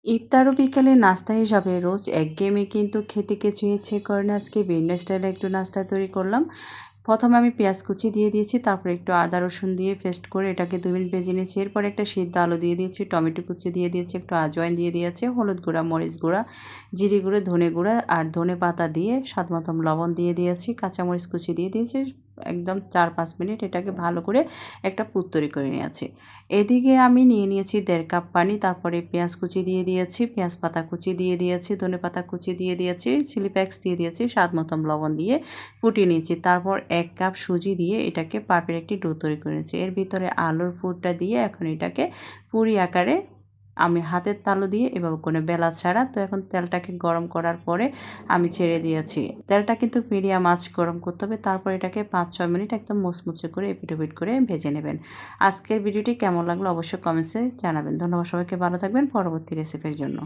ইফতার ও বিকেলে নাস্তা হিসাবে রোজ একঘেয়েমি কিন্তু খেতে কিছুই ইচ্ছে করে না। আজকে ভিন্ন স্টাইলে একটু নাস্তা তৈরি করলাম। প্রথমে আমি পেঁয়াজ কুচি দিয়ে দিয়েছি, তারপরে একটু আদা রসুন দিয়ে পেস্ট করে এটাকে 2 মিনিট ভেজে নিয়েছি। এরপর একটা সিদ্ধ আলু দিয়ে দিয়েছি, টমেটো কুচি দিয়ে দিয়েছি, একটু আজওয়াইন দিয়ে দিয়েছি, হলুদ গুঁড়া, মরিচ গুঁড়া, জিরে গুঁড়ো, ধনে গুঁড়া আর ধনে পাতা দিয়ে স্বাদ মতন লবণ দিয়ে দিয়েছি, কাঁচামরিচ কুচি দিয়ে দিয়েছি। একদম 4-5 মিনিট এটাকে ভালো করে একটা পুর তৈরি করে নিয়েছি। এদিকে আমি নিয়ে নিয়েছি 1.5 কাপ পানি, তারপরে পেঁয়াজ কুচি দিয়ে দিয়েছি, পেঁয়াজ পাতা কুচি দিয়ে দিয়েছি, ধনে পাতা কুচি দিয়ে দিয়েছি, চিলি ফ্লেক্স দিয়ে দিয়েছি, স্বাদ মতন লবণ দিয়ে ফুটিয়ে নিয়েছি। তারপর 1 কাপ সুজি দিয়ে এটাকে পারফেক্ট একটি ডো তৈরি করে নিয়েছি। এর ভিতরে আলুর পুরটা দিয়ে এখন এটাকে পুরি আকারে আমি হাতের তালু দিয়ে এভাবে করে বেলা ছাড়া। তো এখন তেলটাকে গরম করার পরে আমি ছেড়ে দিয়েছি। তেলটা কিন্তু মিডিয়াম আঁচ গরম করতে হবে। তারপর এটাকে 5-6 মিনিট একদম মুচমুচে করে এপিট ওপিট করে ভেজে নেবেন। আজকের ভিডিওটি কেমন লাগলো অবশ্যই কমেন্টসে জানাবেন। ধন্যবাদ সবাইকে, ভালো থাকবেন পরবর্তী রেসিপির জন্য।